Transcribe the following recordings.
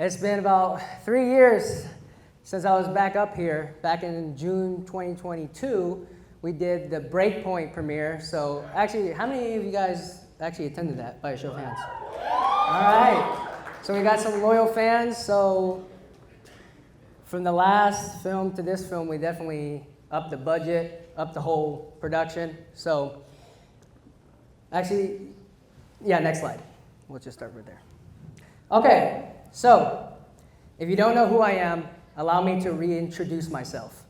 It's been about 3 years since I was back up here. Back in June 2022, we did the Breakpoint premiere. So actually, how many of you guys actually attended that by a show of hands? All right. So we got some loyal fans. So from the last film to this film, we definitely upped the budget, upped the whole production. So actually, yeah, next slide. We'll just start right there. Okay, so if you don't know who I am, allow me to reintroduce myself.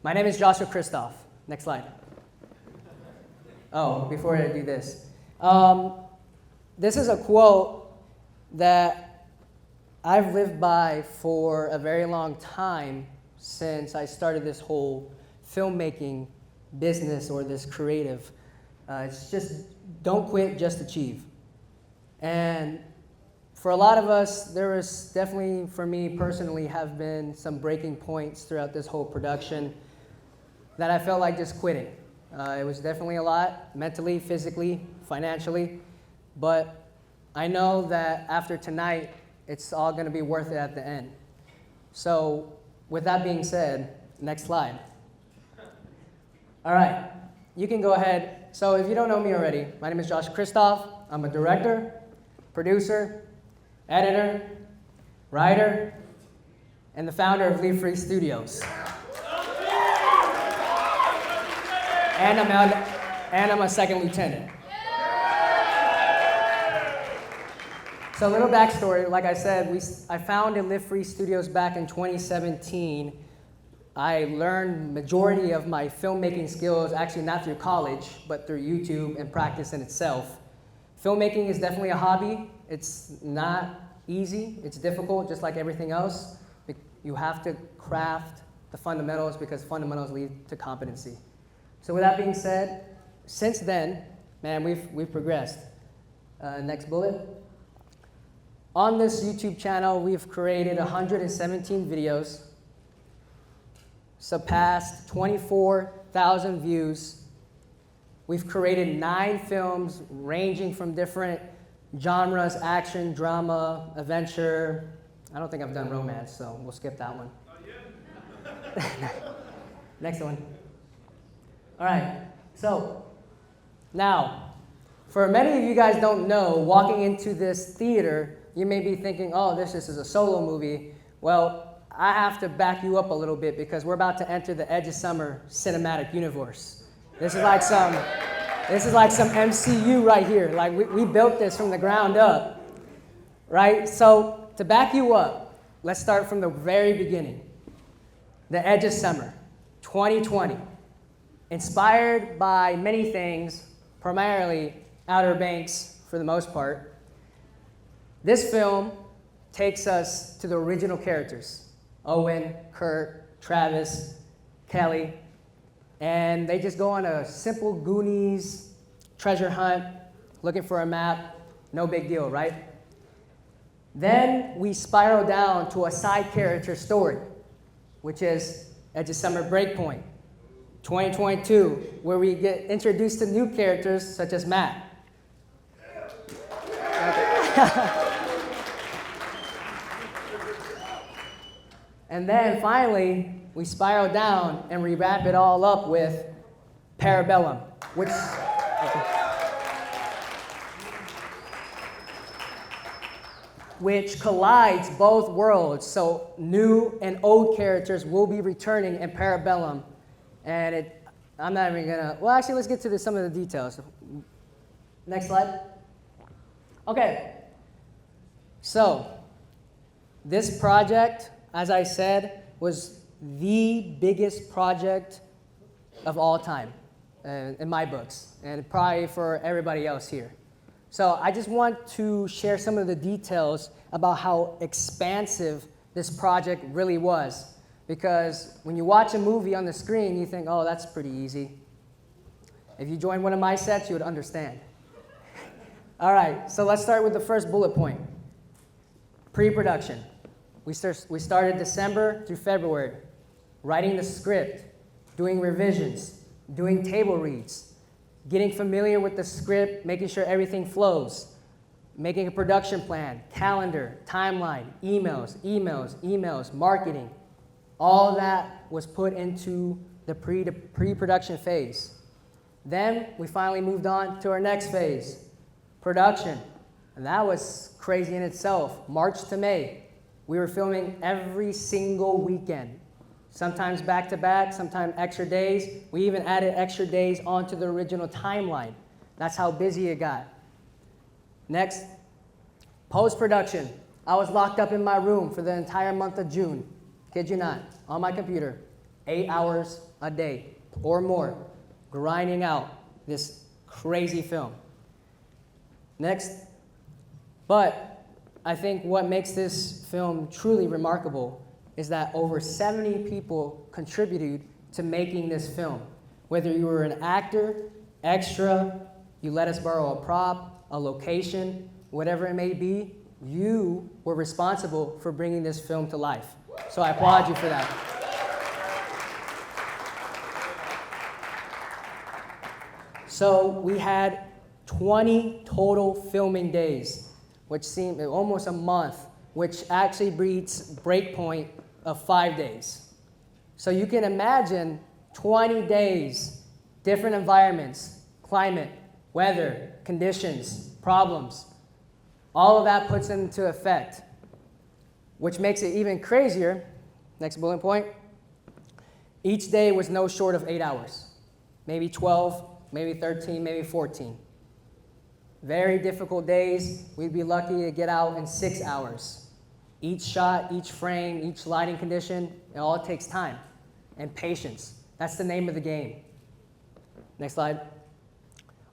My name is Joshua Christoph. Next slide. Oh, before I do this. This is a quote that I've lived by for a very long time since I started this whole filmmaking business or this creative. It's just, don't quit, just achieve. And for a lot of us, there was definitely, for me personally, have been some breaking points throughout this whole production that I felt like just quitting. It was definitely a lot, mentally, physically, financially, but I know that after tonight, it's all gonna be worth it at the end. So with that being said, next slide. All right, you can go ahead. So if you don't know me already, my name is Josh Christoph. I'm a director, producer, editor, writer, and the founder of Live Free Studios. And I'm a second lieutenant. So a little backstory, like I said, I founded Live Free Studios back in 2017. I learned majority of my filmmaking skills actually not through college, but through YouTube and practice in itself. Filmmaking is definitely a hobby. It's not easy, it's difficult, just like everything else. You have to craft the fundamentals because fundamentals lead to competency. So with that being said, since then, man, we've progressed. Next bullet. On this YouTube channel, we've created 117 videos, surpassed 24,000 views. We've created 9 films ranging from different genres: action, drama, adventure. I don't think I've done romance, so we'll skip that one. Next one. All right, so now, for many of you guys don't know, walking into this theater, you may be thinking, oh, this is a solo movie. Well, I have to back you up a little bit because we're about to enter the Edge of Summer cinematic universe. This is like some MCU right here. Like we built this from the ground up, right? So to back you up, let's start from the very beginning. The Edge of Summer, 2020. Inspired by many things, primarily Outer Banks for the most part. This film takes us to the original characters: Owen, Kurt, Travis, Kelly, and they just go on a simple Goonies treasure hunt, looking for a map. No big deal, right? Then we spiral down to a side character story, which is Edge of Summer Breakpoint, 2022, where we get introduced to new characters such as Matt. And then finally, we spiral down and we wrap it all up with Parabellum, which collides both worlds. So new and old characters will be returning in Parabellum. And I'm not even gonna, well, actually, let's get to some of the details. Next slide. Okay. So this project, as I said, was the biggest project of all time in my books, and probably for everybody else here. So I just want to share some of the details about how expansive this project really was. Because when you watch a movie on the screen, you think, oh, that's pretty easy. If you joined one of my sets, you would understand. All right, so let's start with the first bullet point. Pre-production. We started December through February, writing the script, doing revisions, doing table reads, getting familiar with the script, making sure everything flows. making a production plan, calendar, timeline, emails, marketing. All that was put into the pre-production phase. Then we finally moved on to our next phase, production. And that was crazy in itself. March to May, we were filming every single weekend. Sometimes back to back, sometimes extra days. We even added extra days onto the original timeline. That's how busy it got. Next, post-production. I was locked up in my room for the entire month of June. Kid you not, on my computer, 8 hours a day or more, grinding out this crazy film. Next, but I think what makes this film truly remarkable is that over 70 people contributed to making this film. Whether you were an actor, extra, you let us borrow a prop, a location, whatever it may be, you were responsible for bringing this film to life. So I applaud you for that. So we had 20 total filming days, which seemed almost a month, which actually breeds breakpoint of 5 days. So you can imagine 20 days, different environments, climate, weather, conditions, problems. All of that puts into effect, which makes it even crazier. Next bullet point. Each day was no short of 8 hours, maybe 12, maybe 13, maybe 14. Very difficult days. We'd be lucky to get out in 6 hours. Each shot, each frame, each lighting condition, it all takes time and patience. That's the name of the game. Next slide.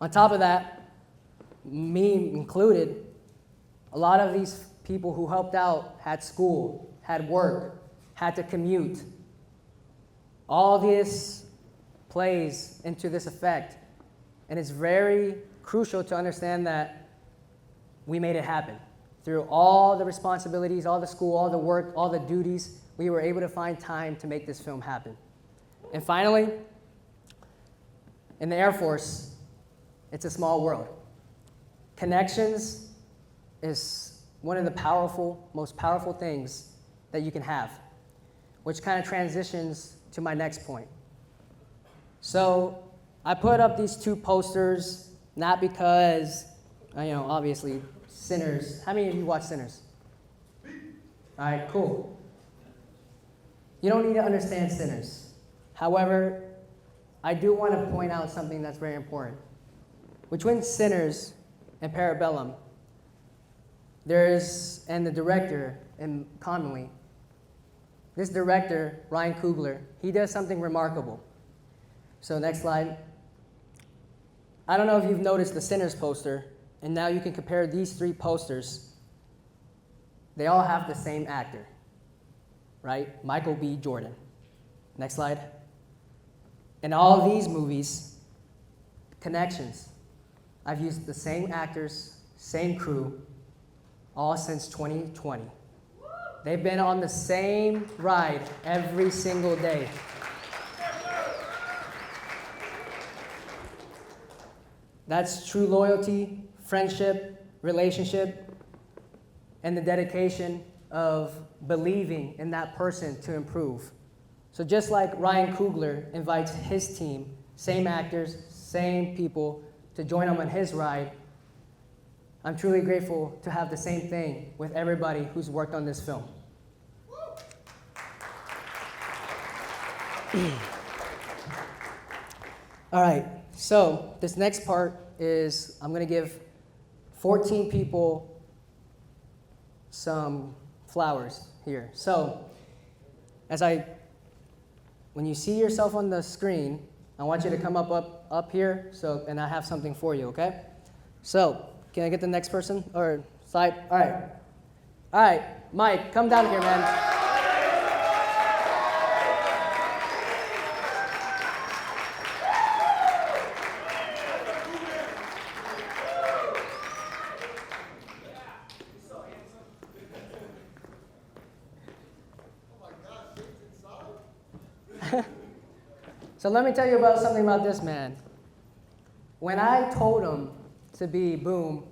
On top of that, me included, a lot of these people who helped out had school, had work, had to commute. All this plays into this effect, and it's very crucial to understand that we made it happen. Through all the responsibilities, all the school, all the work, all the duties, we were able to find time to make this film happen. And finally, in the Air Force, it's a small world. Connections is one of the most powerful things that you can have, which kind of transitions to my next point. So I put up these two posters, not because, obviously, Sinners. How many of you watch Sinners? All right, cool. You don't need to understand Sinners. However, I do want to point out something that's very important. Between Sinners and Parabellum, and the director, and commonly, this director, Ryan Coogler, he does something remarkable. So next slide. I don't know if you've noticed the Sinners poster, and now you can compare these three posters. They all have the same actor, right? Michael B. Jordan. Next slide. In all of these movies, connections. I've used the same actors, same crew, all since 2020. They've been on the same ride every single day. That's true loyalty, friendship, relationship, and the dedication of believing in that person to improve. So just like Ryan Coogler invites his team, same actors, same people, to join him on his ride, I'm truly grateful to have the same thing with everybody who's worked on this film. All right, so this next part is I'm going to give 14 people some flowers here. So when you see yourself on the screen, I want you to come up here, and I have something for you, okay? So, can I get the next person, or slide? All right, Mike, come down here, man. So let me tell you something about this man. When I told him to be Boom,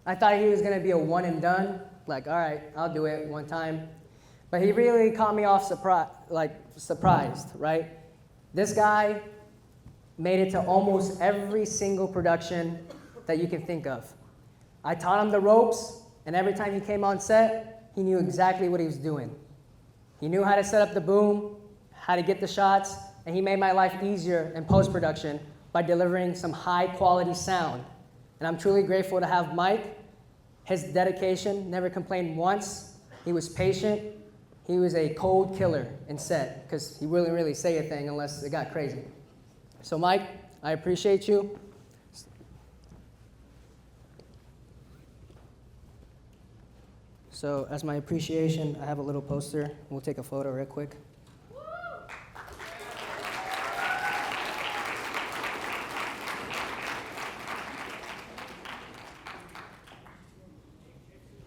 I thought he was going to be a one and done, like, all right, I'll do it one time. But he really caught me off surprised, right? This guy made it to almost every single production that you can think of. I taught him the ropes, and every time he came on set, he knew exactly what he was doing. He knew how to set up the boom, how to get the shots, and he made my life easier in post-production by delivering some high-quality sound. And I'm truly grateful to have Mike. His dedication, never complained once. He was patient. He was a cold killer in set, because he wouldn't really say a thing unless it got crazy. So Mike, I appreciate you. So as my appreciation, I have a little poster. We'll take a photo real quick.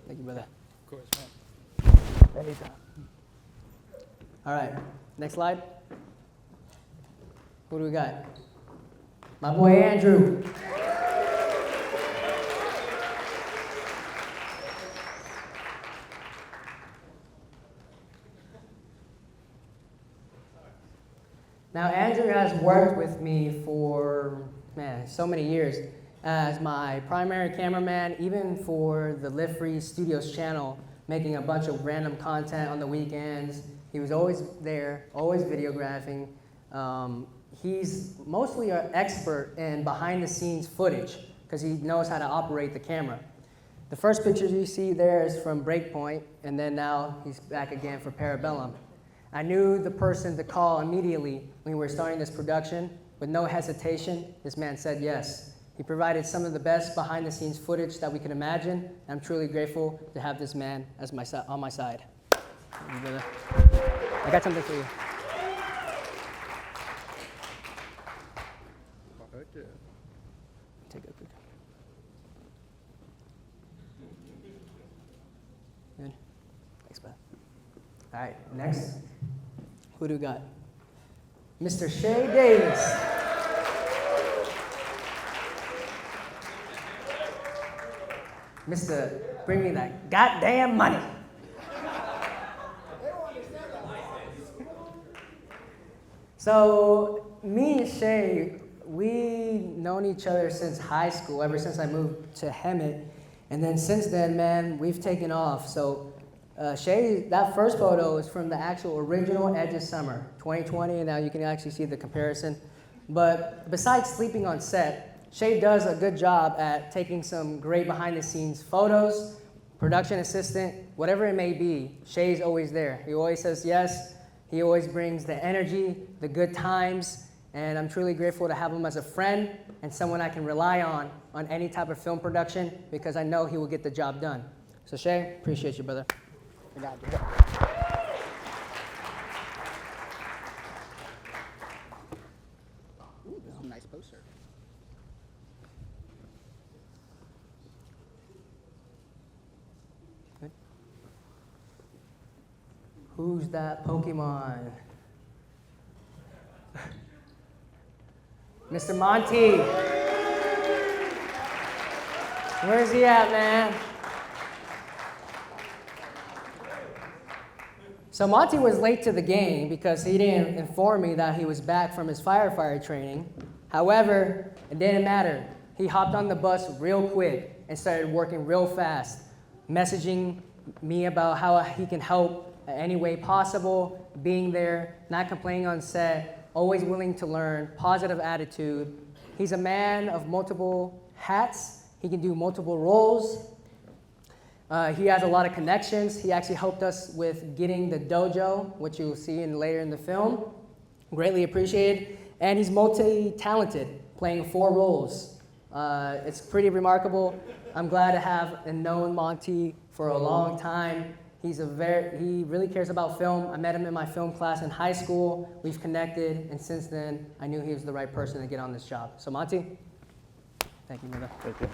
Thank you, brother. Of course, man. Anytime. All right, next slide. Who do we got? My boy Andrew. Now, Andrew has worked with me for, so many years as my primary cameraman, even for the Live Free Studios channel, making a bunch of random content on the weekends. He was always there, always videographing. He's mostly an expert in behind-the-scenes footage because he knows how to operate the camera. The first pictures you see there is from Breakpoint, and then now he's back again for Parabellum. I knew the person to call immediately when we were starting this production. With no hesitation, this man said yes. He provided some of the best behind-the-scenes footage that we could imagine. I'm truly grateful to have this man as on my side. Thank you, brother. I got something for you. Take a quick. Good. Thanks, bud. All right, next. Who do we got? Mr. Shay Davis. Mr. Bring me that goddamn money. So me and Shay, we known each other since high school, ever since I moved to Hemet. And then since then, man, we've taken off. So Shay, that first photo is from the actual original Edge of Summer, 2020, and now you can actually see the comparison. But besides sleeping on set, Shay does a good job at taking some great behind-the-scenes photos, production assistant, whatever it may be, Shay's always there. He always says yes. He always brings the energy, the good times, and I'm truly grateful to have him as a friend and someone I can rely on any type of film production because I know he will get the job done. So Shay, appreciate you, brother. I got you. Ooh, this is a nice poster. Good. Who's that Pokemon? Mr. Monty. Where's he at, man? So Monty was late to the game because he didn't inform me that he was back from his firefighter training. However, it didn't matter. He hopped on the bus real quick and started working real fast, messaging me about how he can help any way possible, being there, not complaining on set, always willing to learn, positive attitude. He's a man of multiple hats. He can do multiple roles. He has a lot of connections. He actually helped us with getting the dojo, which you'll see later in the film. Greatly appreciated. And he's multi-talented, playing 4 roles. It's pretty remarkable. I'm glad to have and known Monty for a long time. He really cares about film. I met him in my film class in high school. We've connected, and since then, I knew he was the right person to get on this job. So Monty, thank you, brother. Thank you.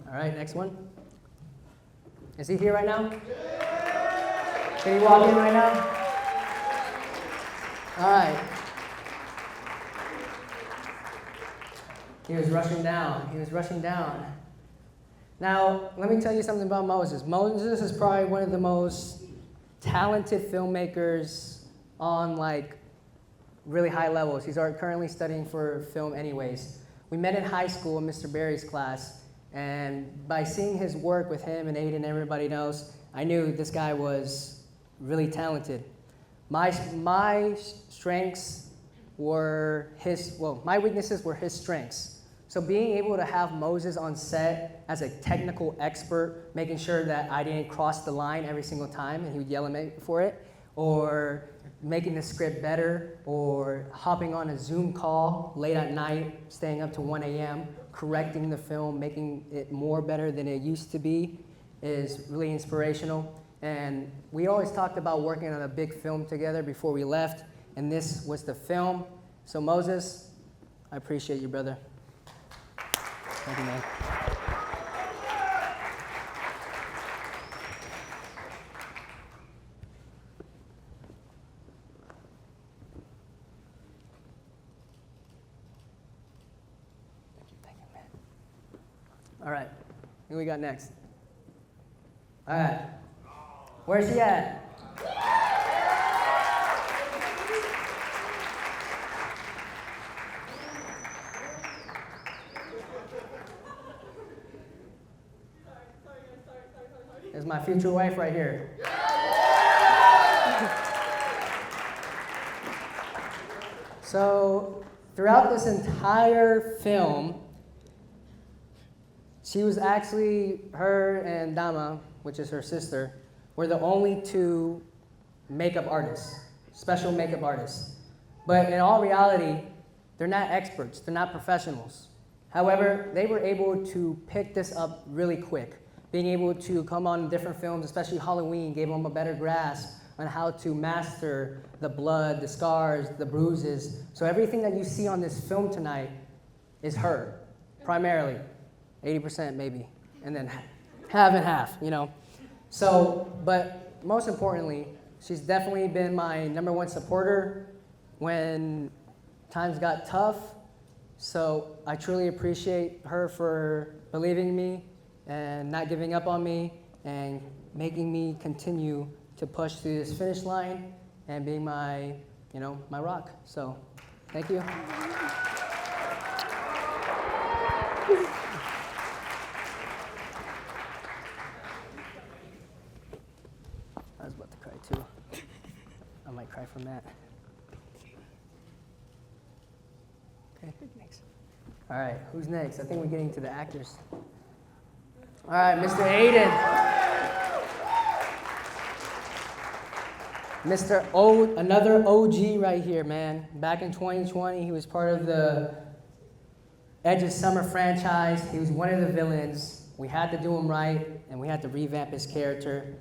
All right, next one. Is he here right now? Can he walk in right now? All right. He was rushing down. He was rushing down. Now, let me tell you something about Moses. Moses is probably one of the most talented filmmakers on like really high levels. He's currently studying for film anyways. We met in high school in Mr. Barry's class, and by seeing his work with him and Aiden and everybody else, I knew this guy was really talented. My strengths were my weaknesses were his strengths. So being able to have Moses on set as a technical expert, making sure that I didn't cross the line every single time and he would yell at me for it, or making the script better, or hopping on a Zoom call late at night, staying up to 1 a.m., correcting the film, making it more better than it used to be, is really inspirational. And we always talked about working on a big film together before we left, and this was the film. So Moses, I appreciate you, brother. Thank you, man. Thank you, man. All right, who we got next? All right, where's he at? Is my future wife right here. So throughout this entire film, she was actually, her and Dama, which is her sister, were the only two makeup artists, special makeup artists. But in all reality, they're not experts, they're not professionals. However, they were able to pick this up really quick. Being able to come on different films, especially Halloween, gave them a better grasp on how to master the blood, the scars, the bruises. So everything that you see on this film tonight is her, primarily. 80% maybe, and then half and half, you know. So, but most importantly, she's definitely been my #1 supporter when times got tough. So I truly appreciate her for believing in me and not giving up on me and making me continue to push through this finish line and being my, my rock. So, thank you. I was about to cry too. I might cry from that. Okay, thanks. All right, who's next? I think we're getting to the actors. All right, Mr. Aiden. Another OG right here, man. Back in 2020, he was part of the Edge's Summer franchise. He was one of the villains. We had to do him right, and we had to revamp his character.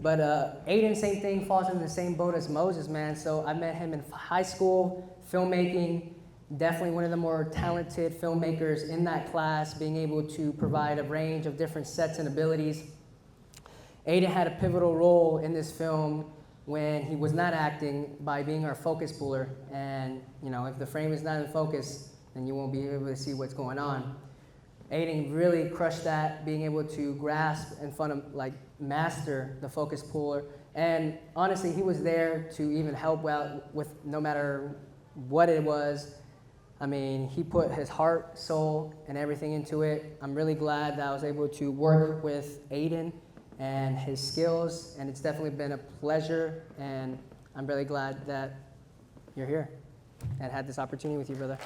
But Aiden, same thing, falls in the same boat as Moses, man. So I met him in high school, filmmaking. Definitely one of the more talented filmmakers in that class, being able to provide a range of different sets and abilities. Aiden had a pivotal role in this film when he was not acting by being our focus puller. And, if the frame is not in focus, then you won't be able to see what's going on. Aiden really crushed that, being able to grasp and master the focus puller. And honestly, he was there to even help out with no matter what it was. I mean, he put his heart, soul, and everything into it. I'm really glad that I was able to work with Aiden and his skills, and it's definitely been a pleasure, and I'm really glad that you're here and had this opportunity with you, brother.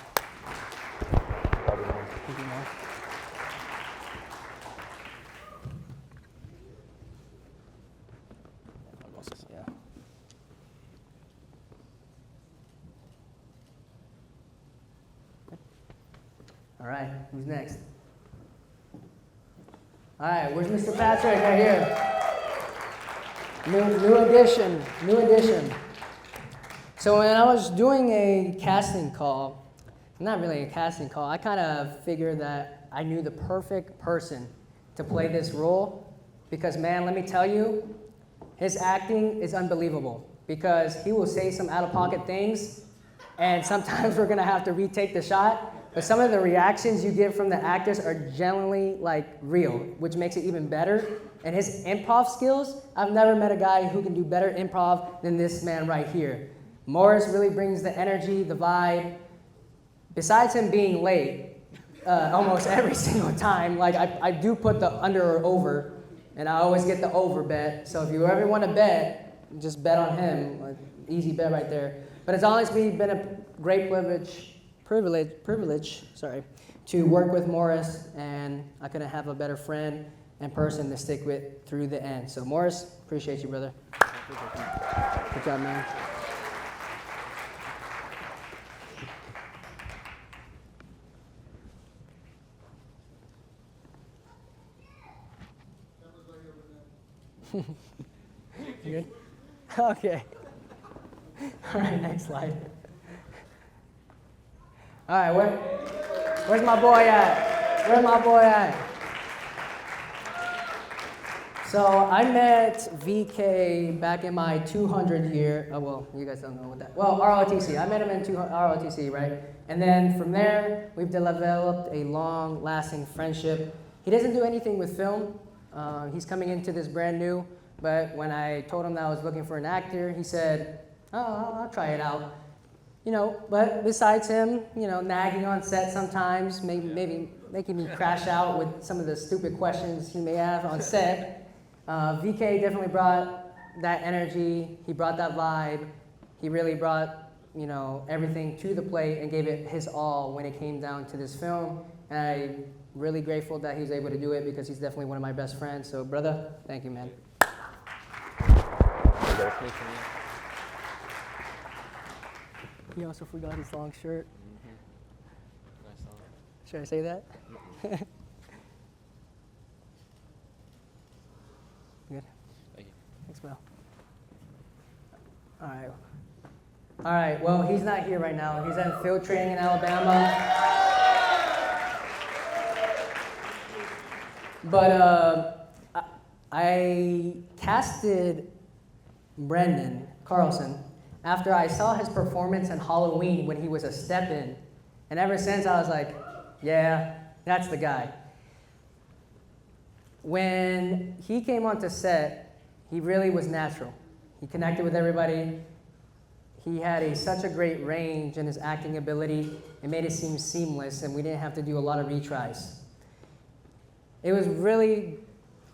Thank you, man. Yeah. All right, who's next? All right, where's Mr. Patrick right here? New addition. So when I was doing a casting call, not really a casting call, I kind of figured that I knew the perfect person to play this role, because, man, let me tell you, his acting is unbelievable because he will say some out-of-pocket things, and sometimes we're going to have to retake the shot, but some of the reactions you get from the actors are genuinely, like, real, which makes it even better. And his improv skills, I've never met a guy who can do better improv than this man right here. Morris really brings the energy, the vibe. Besides him being late almost every single time, like I do put the under or over, and I always get the over bet. So if you ever want to bet, just bet on him. Like, easy bet right there. But it's honestly been a great privilege, to work with Morris, and I couldn't have a better friend and person to stick with through the end. So Morris, appreciate you, brother. Good job, man. You good? Okay. All right, next slide. All right, where's my boy at? Where's my boy at? So I met VK back in my 200 year, well, you guys don't know what that, well, ROTC. I met him in ROTC, right? And then from there, we've developed a long-lasting friendship. He doesn't do anything with film. He's coming into this brand new, but when I told him that I was looking for an actor, he said, oh, I'll try it out. But besides him, nagging on set sometimes, maybe making me crash out with some of the stupid questions he may have on set, VK definitely brought that energy. He brought that vibe. He really brought, everything to the plate and gave it his all when it came down to this film. And I'm really grateful that he was able to do it because he's definitely one of my best friends. So, brother, thank you, man. He also forgot his long shirt. Should I say that? Good. Thank you. Thanks, Mel. All right. Well, he's not here right now. He's at field training in Alabama. But I casted Brendan Carlson after I saw his performance in Halloween when he was a step-in. And ever since, I was like, yeah, that's the guy. When he came onto set, he really was natural. He connected with everybody. He had such a great range in his acting ability. It made it seem seamless, and we didn't have to do a lot of retries. It was really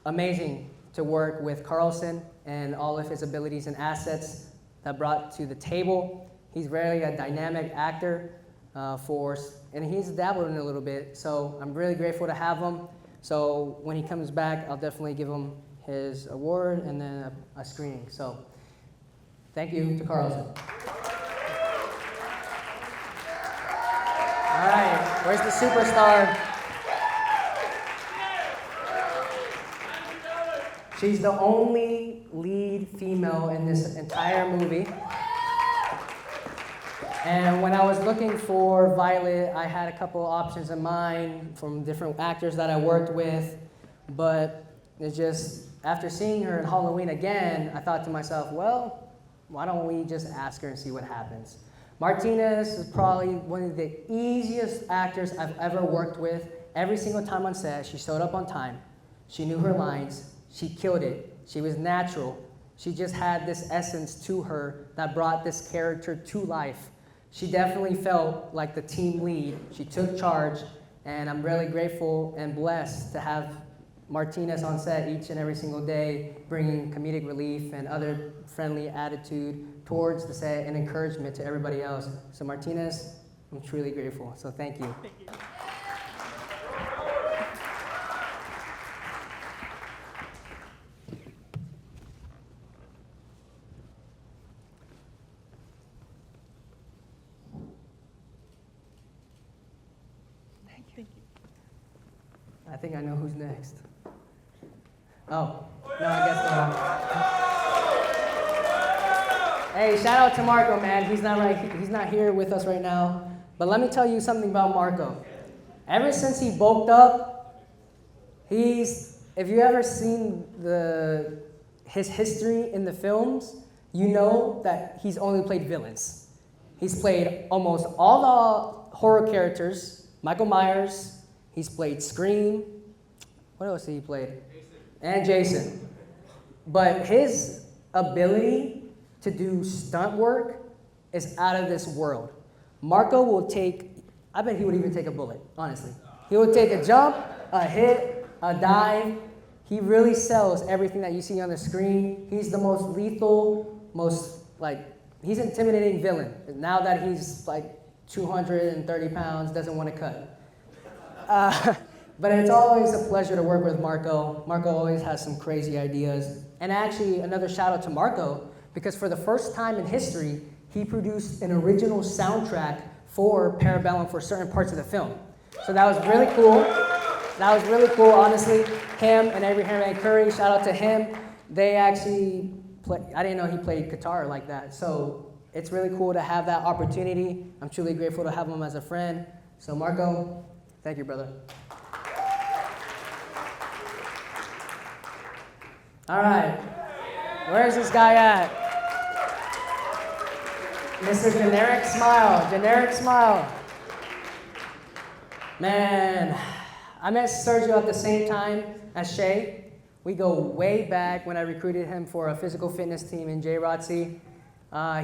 amazing to work with Carlson and all of his abilities and assets that brought to the table. He's really a dynamic actor and he's dabbled in it a little bit, so I'm really grateful to have him. So when he comes back, I'll definitely give him his award and then a screening. So thank you to Carlson. All right, where's the superstar? She's the only lead female in this entire movie. And when I was looking for Violet, I had a couple options in mind from different actors that I worked with. But it's just, after seeing her in Halloween again, I thought to myself, well, why don't we just ask her and see what happens? Martinez is probably one of the easiest actors I've ever worked with. Every single time on set, she showed up on time. She knew her lines. She killed it. She was natural. She just had this essence to her that brought this character to life. She definitely felt like the team lead. She took charge, and I'm really grateful and blessed to have Martinez on set each and every single day, bringing comedic relief and other friendly attitude towards the set and encouragement to everybody else. So Martinez, I'm truly grateful. So thank you. Thank you. I think I know who's next. Oh, no, I guess not. Hey, shout out to Marco, man. He's not here with us right now. But let me tell you something about Marco. Ever since he bulked up, he's if you ever seen his history in the films, you know that he's only played villains. He's played almost all the horror characters. Michael Myers. He's played Scream. What else did he play? Jason. And Jason. But his ability to do stunt work is out of this world. Marco will take, I bet he would even take a bullet, honestly. He would take a jump, a hit, a dive. He really sells everything that you see on the screen. He's the most lethal, he's an intimidating villain. Now that he's like 230 pounds, doesn't want to cut. But it's always a pleasure to work with Marco. Marco always has some crazy ideas. And actually, another shout out to Marco, because for the first time in history, he produced an original soundtrack for Parabellum for certain parts of the film. So that was really cool. That was really cool, honestly. Him and Abraham Curry, shout out to him. They actually I didn't know he played guitar like that. So it's really cool to have that opportunity. I'm truly grateful to have him as a friend. So Marco, thank you, brother. All right, where's this guy at? Mr. Generic Smile. Man, I met Sergio at the same time as Shay. We go way back when I recruited him for a physical fitness team in JROTC.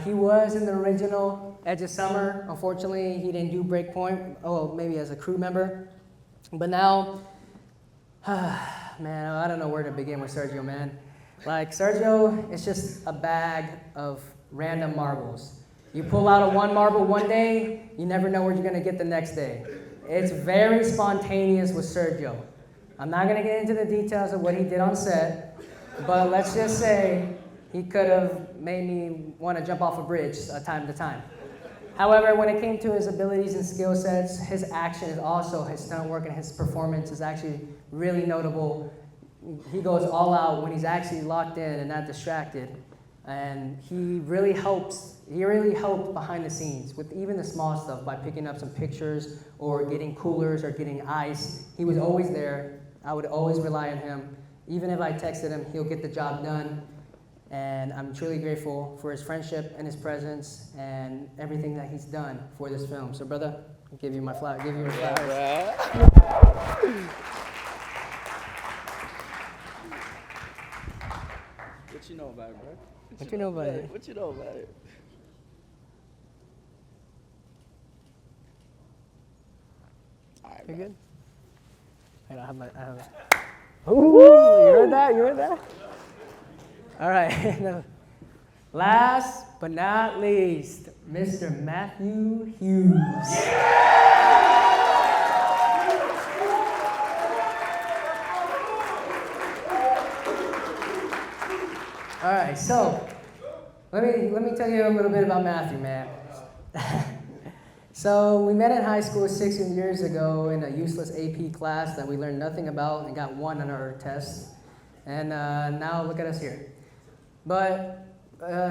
He was in the original Edge of Summer. Unfortunately, he didn't do Breakpoint. Oh, maybe as a crew member. But now, man, I don't know where to begin with Sergio, man. Like, Sergio is just a bag of random marbles. You pull out a one marble one day, you never know where you're going to get the next day. It's very spontaneous with Sergio. I'm not going to get into the details of what he did on set, but let's just say he could have made me want to jump off a bridge time to time. However, when it came to his abilities and skill sets, his action is also, his stunt work and his performance is actually really notable. He goes all out when he's actually locked in and not distracted. And he really helped behind the scenes with even the small stuff by picking up some pictures or getting coolers or getting ice. He was always there. I would always rely on him. Even if I texted him, he'll get the job done. And I'm truly grateful for his friendship and his presence and everything that he's done for this film. So, brother, I'll give you my flowers. What you know about it, bro? What you know about it? What you know about it? All right, You bro. good? I don't have my. Ooh, you heard that? All right. Now, last but not least, Mr. Matthew Hughes. All right, so let me tell you a little bit about Matthew, man. So we met in high school 16 years ago in a useless AP class that we learned nothing about and got 1 on our test. And now look at us here. But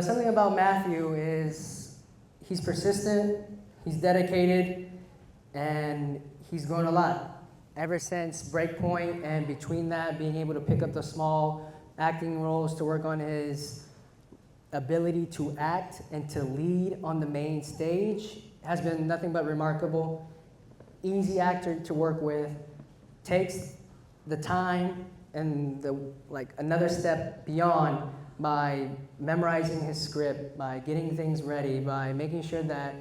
something about Matthew is he's persistent, he's dedicated, and he's grown a lot. Ever since Breakpoint and between that, being able to pick up the small acting roles to work on his ability to act and to lead on the main stage has been nothing but remarkable. Easy actor to work with, takes the time and another step beyond by memorizing his script, by getting things ready, by making sure that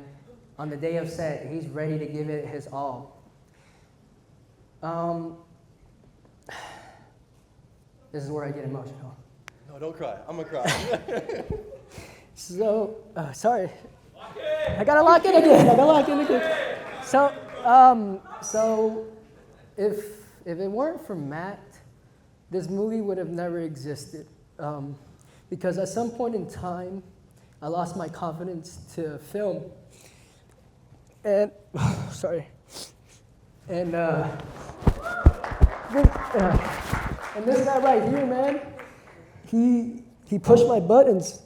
on the day of set, he's ready to give it his all. This is where I get emotional. No, don't cry. I'm gonna cry. So, sorry. I gotta lock in again. So if it weren't for Matt, this movie would have never existed. Because at some point in time, I lost my confidence to film. And, sorry. And this guy right here, man, he pushed my buttons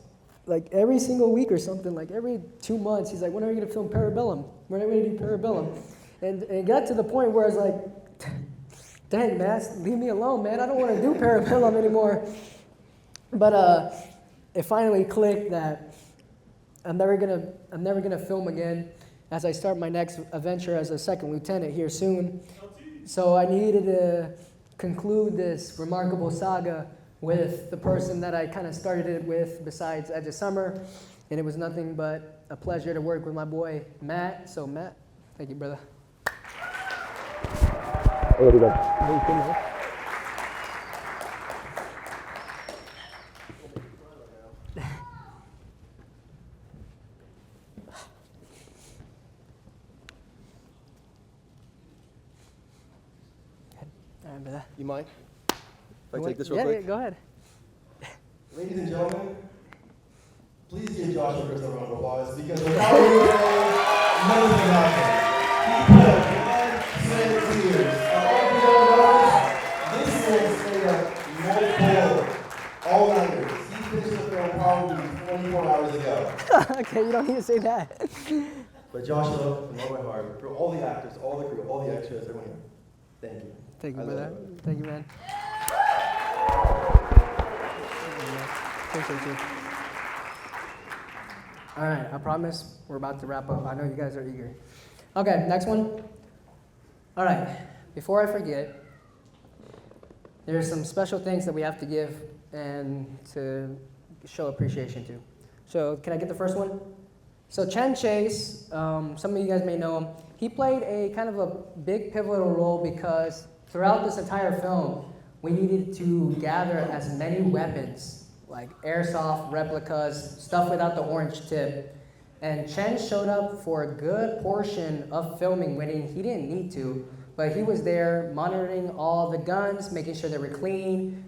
like every single week or something, like every 2 months. He's like, when are we gonna film Parabellum? When are we gonna do Parabellum? And it got to the point where I was like, Dang, man, leave me alone, man. I don't want to do Parabellum anymore. But it finally clicked that I'm never gonna film again as I start my next adventure as a second lieutenant here soon. So I needed to conclude this remarkable saga with the person that I kind of started it with besides Edge of Summer. And it was nothing but a pleasure to work with my boy, Matt. So Matt, thank you, brother. All right, brother. You mind? If I You take want- this real yeah, quick? Yeah, go ahead. Ladies and gentlemen, please give Josh a round of applause because without you today, none of it happened. He put blood, sweat, and tears. All of you know, this man stayed up multiple all-nighters. He finished the film probably 24 hours ago. Okay, you don't need to say that. But Joshua, from all my heart, for all the actors, all the crew, all the extras, everyone here, thank you. Thank you, I love brother. you. Thank you, man. Appreciate you. All right, I promise we're about to wrap up. I know you guys are eager. Okay, next one. All right, before I forget, there's some special things that we have to give and to show appreciation to. So can I get the first one? So Chen Chase, some of you guys may know him. He played a kind of a big pivotal role because throughout this entire film, we needed to gather as many weapons, like airsoft, replicas, stuff without the orange tip. And Chen showed up for a good portion of filming when he didn't need to, but he was there monitoring all the guns, making sure they were clean,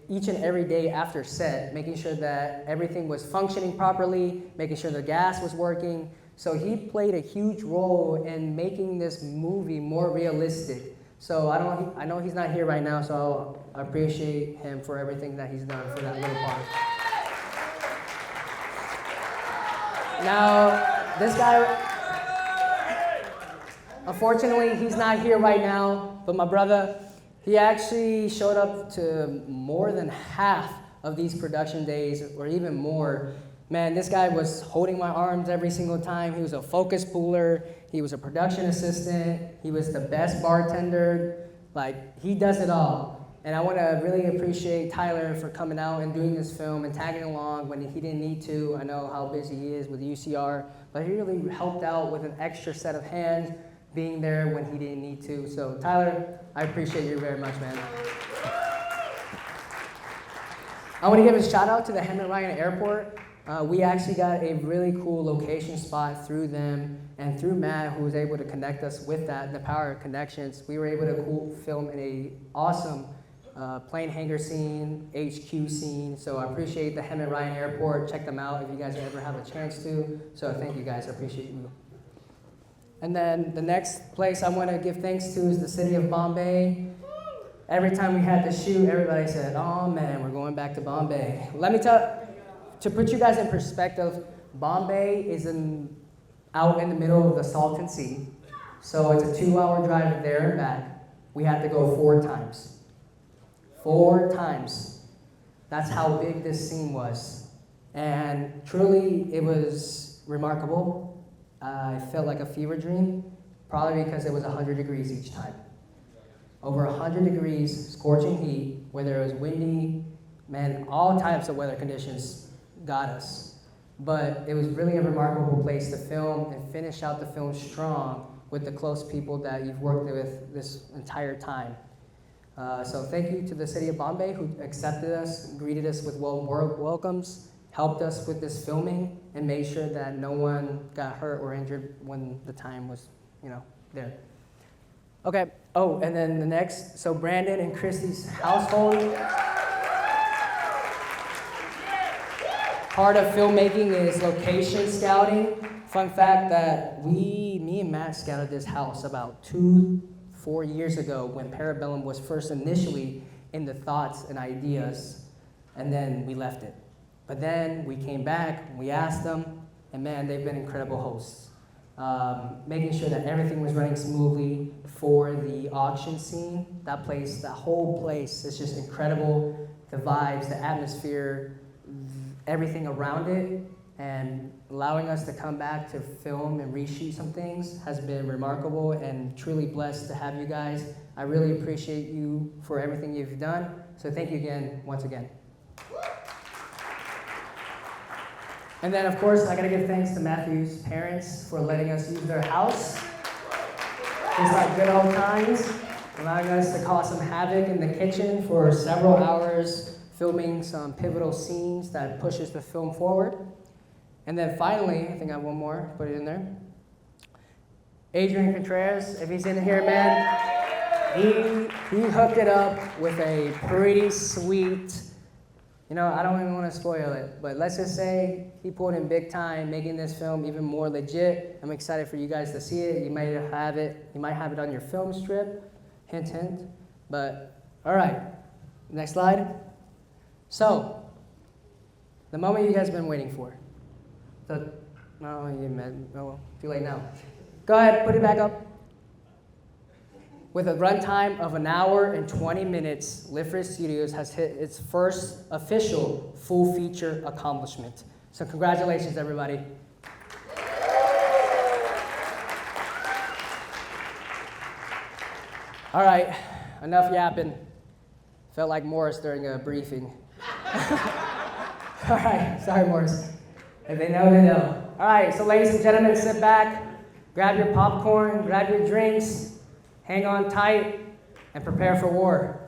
each and every day after set, making sure that everything was functioning properly, making sure the gas was working. So he played a huge role in making this movie more realistic. So I know he's not here right now, so I appreciate him for everything that he's done for that little part. Now, this guy, unfortunately, he's not here right now, but my brother, he actually showed up to more than half of these production days, or even more. Man, this guy was holding my arms every single time. He was a focus puller. He was a production assistant. He was the best bartender. Like, he does it all. And I want to really appreciate Tyler for coming out and doing this film and tagging along when he didn't need to. I know how busy he is with UCR, but he really helped out with an extra set of hands, being there when he didn't need to. So Tyler, I appreciate you very much, man. I want to give a shout out to the Henry Ryan Airport. We actually got a really cool location spot through them and through Matt, who was able to connect us with that, the power of connections. We were able to film in a awesome plane hangar scene, HQ scene. So I appreciate the Henry Ryan Airport. Check them out if you guys ever have a chance to. So thank you guys, I appreciate you. And then the next place I want to give thanks to is the city of Bombay. Every time we had to shoot, everybody said, oh man, we're going back to Bombay. Let me to put you guys in perspective, Bombay is out in the middle of the Salton Sea. So it's a 2-hour drive there and back. We had to go 4 times. 4 times. That's how big this scene was. And truly, it was remarkable. I felt like a fever dream, probably because it was 100 degrees each time. Over 100 degrees, scorching heat, whether it was windy, man, all types of weather conditions got us. But it was really a remarkable place to film and finish out the film strong with the close people that you've worked with this entire time. So thank you to the city of Bombay who accepted us, greeted us with warm welcomes, helped us with this filming, and made sure that no one got hurt or injured when the time was, there. Okay, oh, and then the next, so Brandon and Christy's household. Part of filmmaking is location scouting. Fun fact that me and Matt scouted this house about 4 years ago when Parabellum was first initially in the thoughts and ideas, and then we left it. But then we came back, we asked them, and man, they've been incredible hosts. making sure that everything was running smoothly for the auction scene. That whole place is just incredible. The vibes, the atmosphere, everything around it, and allowing us to come back to film and reshoot some things has been remarkable, and truly blessed to have you guys. I really appreciate you for everything you've done. So thank you again, once again. And then, of course, I gotta give thanks to Matthew's parents for letting us use their house. Just like good old times, allowing us to cause some havoc in the kitchen for several hours, filming some pivotal scenes that pushes the film forward. And then finally, I think I have one more, put it in there. Adrian Contreras, if he's in here, man, he hooked it up with a pretty sweet, I don't even want to spoil it, but let's just say he pulled in big time, making this film even more legit. I'm excited for you guys to see it. You might have it on your film strip, hint, hint. But, all right, next slide. So, the moment you guys have been waiting for. Too late now. Go ahead, put it back up. With a runtime of 1 hour and 20 minutes, Liftford Studios has hit its first official full feature accomplishment. So congratulations, everybody. All right, enough yapping. Felt like Morris during a briefing. All right, sorry, Morris. If they know, they know. All right, so ladies and gentlemen, sit back, grab your popcorn, grab your drinks, hang on tight, and prepare for war.